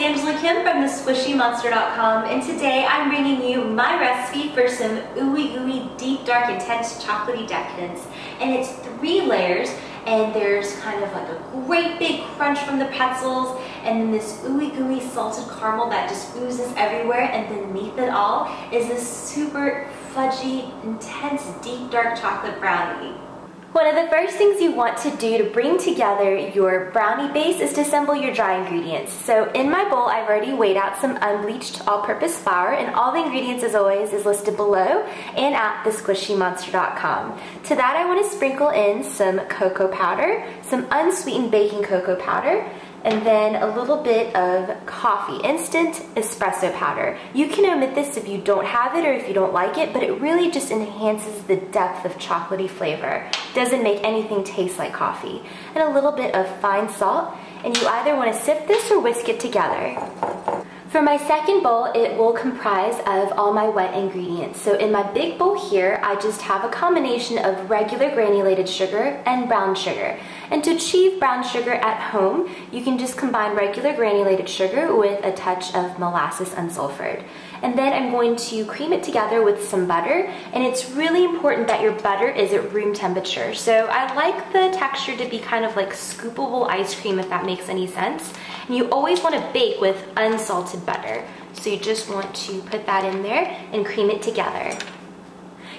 Angela Kim from thesquishymonster.com, and today I'm bringing you my recipe for some ooey gooey, deep, dark, intense, chocolatey decadence. And it's 3 layers, and there's kind of like a great big crunch from the pretzels, and then this ooey gooey salted caramel that just oozes everywhere, and beneath it all is this super fudgy, intense, deep, dark chocolate brownie. One of the first things you want to do to bring together your brownie base is to assemble your dry ingredients. So in my bowl, I've already weighed out some unbleached all-purpose flour, and all the ingredients, as always, is listed below and at thesquishymonster.com. To that, I want to sprinkle in some cocoa powder, some unsweetened baking cocoa powder, and then a little bit of coffee, instant espresso powder. You can omit this if you don't have it or if you don't like it, but it really just enhances the depth of chocolatey flavor. Doesn't make anything taste like coffee. And a little bit of fine salt, and you either want to sift this or whisk it together. For my second bowl, it will comprise of all my wet ingredients. So in my big bowl here, I just have a combination of regular granulated sugar and brown sugar. And to achieve brown sugar at home, you can just combine regular granulated sugar with a touch of molasses unsulfured. And then I'm going to cream it together with some butter, and it's really important that your butter is at room temperature. So I like the texture to be kind of like scoopable ice cream, if that makes any sense. And you always want to bake with unsalted butter. So you just want to put that in there and cream it together.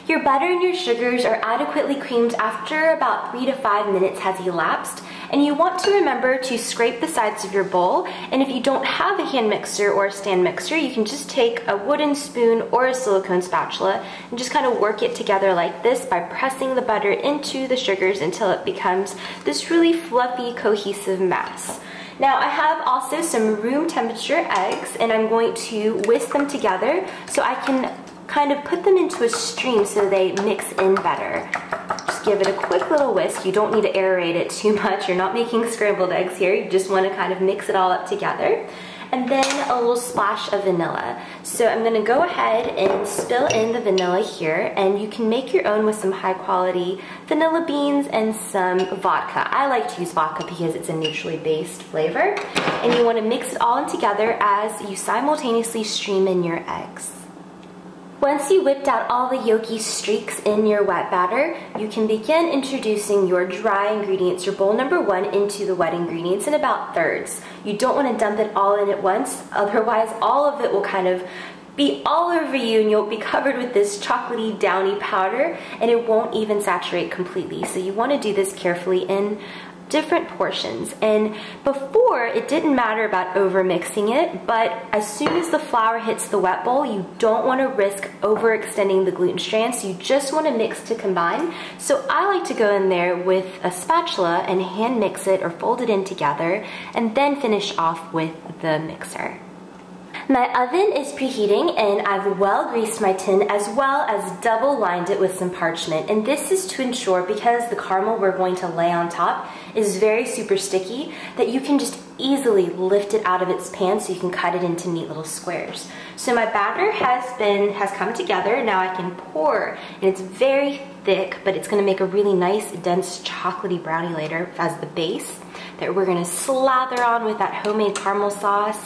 Your butter and your sugars are adequately creamed after about 3 to 5 minutes has elapsed, and you want to remember to scrape the sides of your bowl. And if you don't have a hand mixer or a stand mixer, you can just take a wooden spoon or a silicone spatula and just kind of work it together like this by pressing the butter into the sugars until it becomes this really fluffy, cohesive mass. Now I have also some room temperature eggs, and I'm going to whisk them together so I can kind of put them into a stream so they mix in better. Just give it a quick little whisk. You don't need to aerate it too much. You're not making scrambled eggs here. You just want to kind of mix it all up together. And then a little splash of vanilla. So I'm going to go ahead and spill in the vanilla here, and you can make your own with some high quality vanilla beans and some vodka. I like to use vodka because it's a neutrally based flavor. And you want to mix it all in together as you simultaneously stream in your eggs. Once you whipped out all the yolky streaks in your wet batter, you can begin introducing your dry ingredients, your bowl number 1, into the wet ingredients in about thirds. You don't want to dump it all in at once, otherwise all of it will kind of be all over you and you'll be covered with this chocolatey downy powder, and it won't even saturate completely. So you want to do this carefully in different portions. And before, it didn't matter about over mixing it, but as soon as the flour hits the wet bowl, you don't want to risk overextending the gluten strands. So you just want to mix to combine. So I like to go in there with a spatula and hand mix it or fold it in together, and then finish off with the mixer. My oven is preheating, and I've well greased my tin as well as double lined it with some parchment. And this is to ensure, because the caramel we're going to lay on top is very super sticky, that you can just easily lift it out of its pan so you can cut it into neat little squares. So my batter has come together. Now I can pour, and it's very thick, but it's going to make a really nice dense chocolatey brownie later as the base that we're going to slather on with that homemade caramel sauce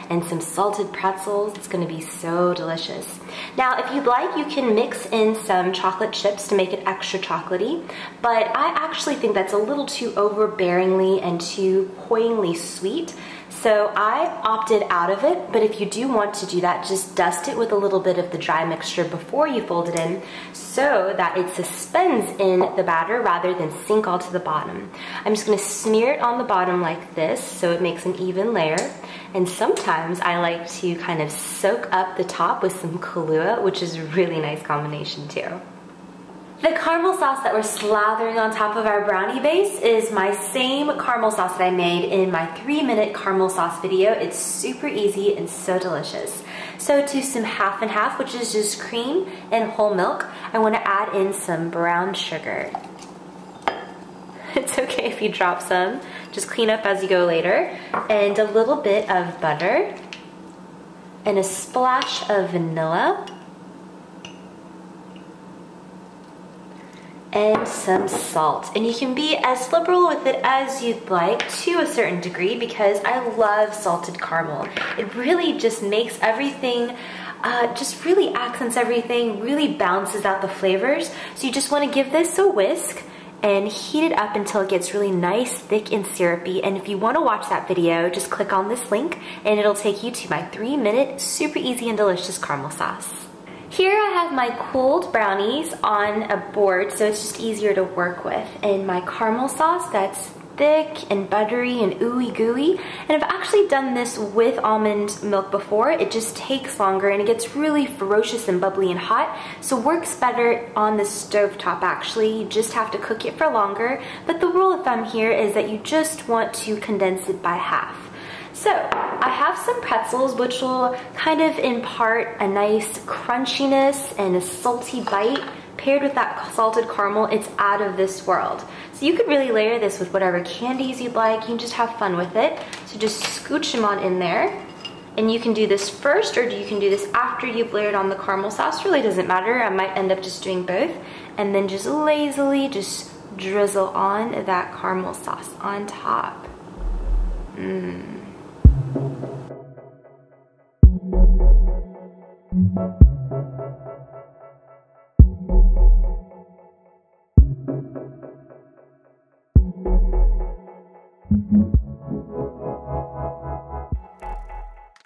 and some salted pretzels. It's going to be so delicious. Now if you'd like, you can mix in some chocolate chips to make it extra chocolatey, but I actually think that's a little too overbearingly and too cloyingly sweet. So I opted out of it, but if you do want to do that, just dust it with a little bit of the dry mixture before you fold it in so that it suspends in the batter rather than sink all to the bottom. I'm just going to smear it on the bottom like this so it makes an even layer. And sometimes I like to kind of soak up the top with some Kahlua, which is a really nice combination too. The caramel sauce that we're slathering on top of our brownie base is my same caramel sauce that I made in my 3-minute caramel sauce video. It's super easy and so delicious. So to some half and half, which is just cream and whole milk, I want to add in some brown sugar. It's okay if you drop some, just clean up as you go later. And a little bit of butter and a splash of vanilla. and some salt. And you can be as liberal with it as you'd like to a certain degree, because I love salted caramel. It really just makes everything, just really accents everything, really balances out the flavors. So you just want to give this a whisk and heat it up until it gets really nice, thick, and syrupy. And if you want to watch that video, just click on this link and it'll take you to my 3-minute, super easy and delicious caramel sauce. Here I have my cooled brownies on a board, so it's just easier to work with. And my caramel sauce that's thick and buttery and ooey gooey. And I've actually done this with almond milk before. It just takes longer and it gets really ferocious and bubbly and hot. So works better on the stovetop actually. You just have to cook it for longer. But the rule of thumb here is that you just want to condense it by half. So I have some pretzels, which will kind of impart a nice crunchiness and a salty bite. Paired with that salted caramel, it's out of this world. So you could really layer this with whatever candies you'd like. You can just have fun with it. So just scooch them on in there. And you can do this first, or you can do this after you've layered on the caramel sauce. Really doesn't matter. I might end up just doing both. And then just lazily just drizzle on that caramel sauce on top. Mmm.